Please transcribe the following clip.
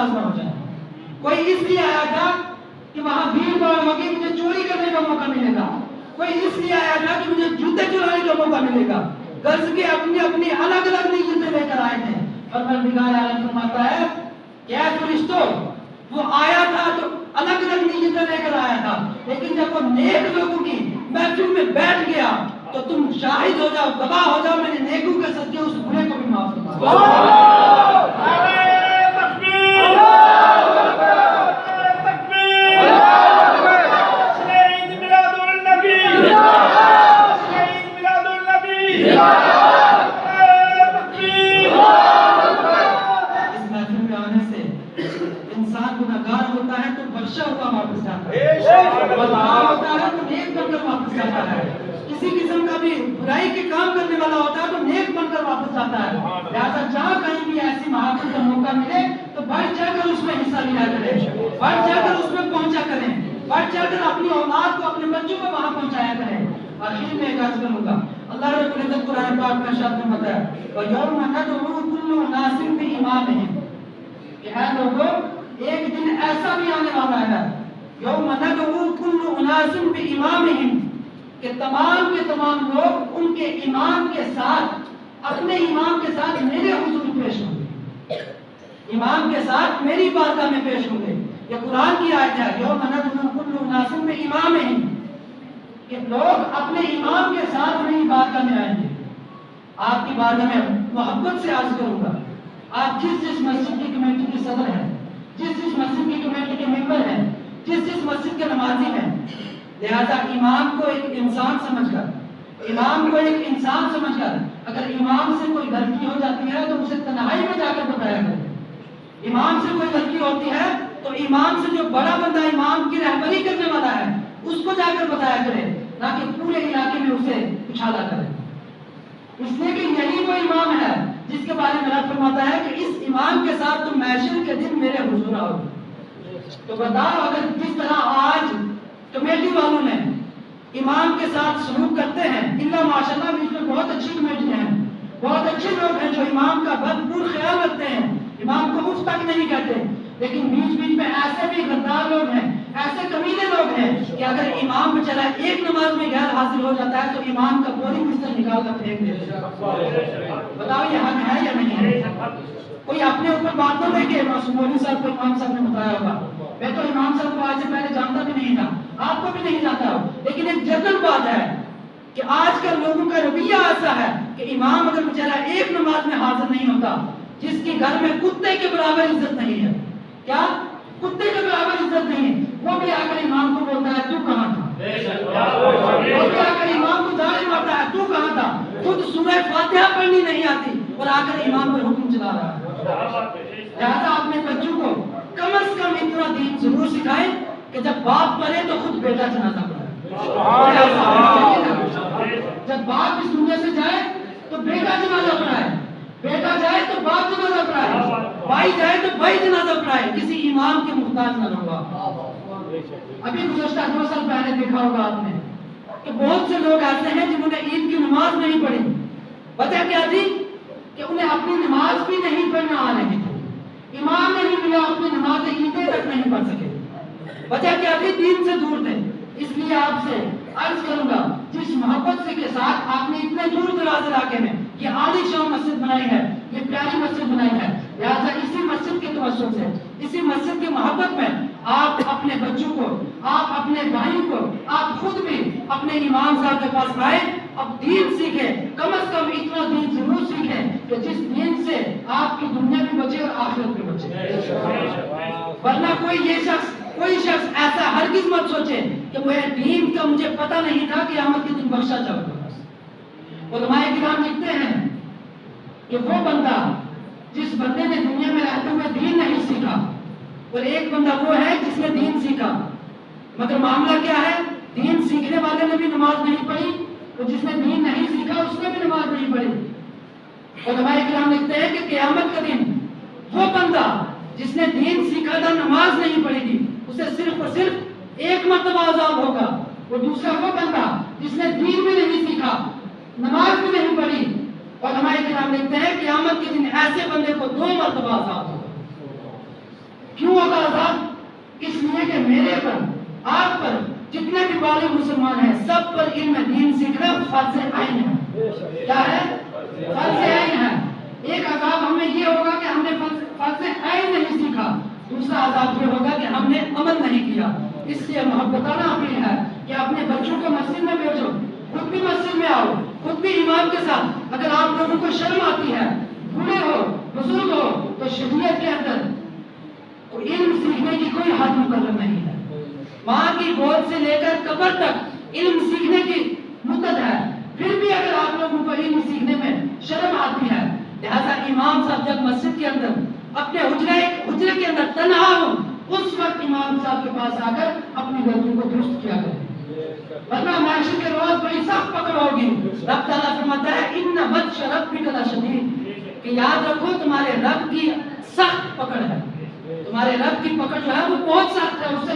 ناراض نہ ہو جائیں. کوئی اس لیے آیا تھا کہ وہاں بھیڑ بھاڑ ہوگی, مجھے چوری کرنے کا موقع ملے گا. کوئی اس لیے آیا تھا کہ مجھے جوتے چرانے کا موقع ملے گا. غرض کے اپنی اپنی الگ الگ نیتیں لے کر آئے تھے. پروردگار عالم فرماتا ہے کہ اے فرشتوں, وہ آیا تھا تو الگ الگ نیتیں لے کر آیا تھا, لیکن جب وہ نیک لوگوں کی محفل میں بیٹھ گیا تو تم شاہد ہو جاؤ, گواہ ہو جاؤ, میں نے نیکوں کے صدقے اس برے کو بھی معاف کر کسی قسم کا بھی برائی کے کام کرنے والا ہوتا ہے تو نیک بن کر واپس آتا ہے. لہٰذا جہاں کہیں بھی ایسی محافل کا موقع ملے تو بڑھ چڑھ کر اس میں حصہ لیا کریں, بڑھ چڑھ کر اس میں پہنچا کریں, بڑھ چڑھ کر اپنی اولاد کو, اپنے بچوں کو وہاں پہنچایا کریں. آخر میں ایک عرض کروں گا, اللہ رب العزت قرآن پاک میں ارشاد فرماتا ہے وَيَوْمَ نَدْعُو كُلُّ أُنَاسٍ بِإِمَامِهِمْ, کہ اے لوگوں ایک دن ایسا بھی آنے والا ہے, یوم ندعو کل اناس بامامہم, کہ تمام کے تمام لوگ ان کے امام کے ساتھ, اپنے امام کے ساتھ میرے حضور پیش ہوں گے, امام کے ساتھ میری بارگاہ میں پیش ہوں گے. یہ قرآن کی آیت ہے, یوم ندعو کل اناس بامامہم, کہ لوگ اپنے امام کے ساتھ میری بارگاہ میں آئیں گے. آپ کی بارگاہ میں محبت سے عرض کروں گا, آپ جس جس مسجد کی کمیٹی کے صدر ہیں, جس جس مسجد کی کمیٹی کے ممبر ہیں, جس جس مسجد کے نمازی ہیں, لہذا امام کو ایک انسان سمجھ کر, امام کو ایک انسان سمجھ کر, اگر امام سے کوئی غلطی ہو جاتی ہے تو اسے تنہائی میں جا کر بتایا کرے. امام سے کوئی غلطی ہوتی ہے تو امام سے جو بڑا بندہ امام کی رہبری کرنے والا ہے اس کو جا کر بتایا کرے, نہ کہ پورے علاقے میں اسے اچھالا کرے. اس لیے کہ یہی وہ امام ہے جس کے بارے میں رب فرماتا ہے کہ اس امام کے ساتھ تم محشر کے دن میرے حضور آؤ. تو بتاؤ, اگر جس طرح آج کمیٹی والوں نے امام کے ساتھ سلوک کرتے ہیں, اللہ ماشاءاللہ بیچ میں بہت اچھی کمیٹی ہیں, بہت اچھے لوگ ہیں جو امام کا بھرپور خیال رکھتے ہیں, امام کو مفت تک نہیں کہتے, لیکن بیچ بیچ میں ایسے بھی غدار لوگ ہیں, ایسے کمینے لوگ ہیں کہ اگر امام بیچارہ ایک نماز میں غیر حاضر ہو جاتا ہے تو امام کا پوری بستر نکال کر پھینک دیتے ہیں. بتاؤ یہ حق ہے یا نہیں ہے؟ کوئی اپنے اوپر بات نہ لے کے مولوی صاحب کو امام صاحب نے بتایا ہوگا, میں تو امام صاحب کو آج سے پہلے جانتا بھی نہیں تھا, آپ کو بھی نہیں جانتا ہو, لیکن ایک جنرل بات ہے کہ آج کل لوگوں کا رویہ ایسا ہے کہ امام اگر بیچارہ ایک نماز میں حاضر نہیں ہوتا, جس کے گھر میں کتے کے برابر عزت نہیں ہے, کیا کتے کے برابر عزت نہیں ہے, وہ بھی آ کر امام کو بولتا ہے تو کہاں تھا, وہ بھی آ کر امام کو داڑھی مارتا ہے تو کہاں تھا, خود سورہ فاتحہ پڑھنی نہیں آتی اور آ کر امام پر حکم چلا رہا ہے. لہٰذا اپنے بچوں کو کم از کم اتنا دین ضرور سکھائیں کہ جب باپ مرے تو خود بیٹا جنازہ پڑھائے, جب باپ اس دنیا سے جائے تو بیٹا جنازہ پڑھائے, بیٹا جائے تو باپ جنازہ پڑھائے, بھائی جائے تو بھائی جنازہ پڑھائے, کسی امام کے محتاج نہ رہو. ابھی گزشتہ 2 سال پہلے دیکھا ہوگا آپ نے کہ بہت سے لوگ ایسے ہیں جنہوں نے عید کی نماز نہیں پڑھی. وجہ کیا تھی کہ انہیں اپنی نماز بھی نہیں پڑھنا آ رہی تھی, امام نہیں ملا, اپنی نماز عیدیں تک نہیں پڑھ سکے. وجہ کیا تھی؟ دین سے دور تھے. اس لیے آپ سے عرض کروں گا, جس محبت سے کے ساتھ آپ نے اتنے دور دراز علاقے میں یہ عالی شان مسجد بنائی ہے, یہ پیاری مسجد بنائی ہے, لہٰذا اسی مسجد کے توسط سے, اسی مسجد کی محبت میں آپ اپنے بچوں کو, آپ اپنے بھائیوں کو, آپ خود بھی اپنے امام صاحب کے پاس آئے, اب دین سیکھیں, کم از کم اتنا دین ضرور سیکھیں کہ جس دین سے آپ کی دنیا بھی بچے اور آخرت بھی بچے. ورنہ کوئی شخص ایسا ہرگز مت سوچے کہ وہ دین کا مجھے پتہ نہیں تھا کہ قیامت کے دن بخشا جاؤ گا. علماء کرام لکھتے ہیں کہ وہ بندہ جس بندے نے دنیا میں رہتے ہوئے دین نہیں سیکھا, اور ایک بندہ وہ ہے جس نے دین سیکھا, مگر معاملہ کیا ہے, دین سیکھنے والے نے بھی نماز نہیں پڑھی اور جس نے دین نہیں سیکھا اس نے بھی نماز نہیں پڑھی. علماء کرام لکھتے ہیں کہ قیامت کا دن وہ بندہ جس نے دین سیکھا تھا نماز نہیں پڑھی تھی, اسے صرف اور صرف ایک مرتبہ عذاب ہوگا, اور دوسرا وہ بندہ جس نے دین بھی نہیں سیکھا, نماز بھی نہیں پڑھی. علماء کرام لکھتے ہیں قیامت کے دن ایسے بندے کو 2 مرتبہ عذاب ہوگا. کہ میرے پر، آپ پر، جتنے بھی بالغ مسلمان ہیں، سب پر علم دین سیکھنا فرض عین ہے۔ کیا ہے؟ فرض عین ہے۔ ایک عذاب ہمیں یہ ہوگا کہ ہم نے فرض عین نہیں سیکھا، دوسرا عذاب یہ ہوگا کہ ہم نے عمل نہیں کیا۔ اس لیے محبتانہ اپیل ہے کہ اپنے بچوں کو مسجد میں بھیجو، خود بھی مسجد میں آؤ، خود بھی امام کے ساتھ۔ اگر آپ لوگوں کو شرم آتی ہے، بوڑھے ہو، بزرگ ہو، تو شریعت کے اندر علم سیکھنے کی کوئی حد مقرر نہیں ہے۔ ماں کی گود سے لے کر قبر تک علم سیکھنے کی مدت ہے۔ پھر بھی اگر آپ لوگوں کو علم سیکھنے میں شرم آتی ہے، لہذا امام صاحب جب مسجد کے اندر اپنے حجرے کے اندر تنہا ہو، اس وقت امام صاحب کے پاس آ کر اپنی غلطیوں کو درست کیا کریں، ورنہ معاشر کے روز بڑی سخت پکڑ ہوگی۔ رب تعالیٰ فرماتا ہے ان بطش ربک لشدید، کہ یاد رکھو تمہارے رب کی سخت پکڑ ہے، تمہارے رب کی پکڑ جو ہے وہ بہت سخت ہے، اس سے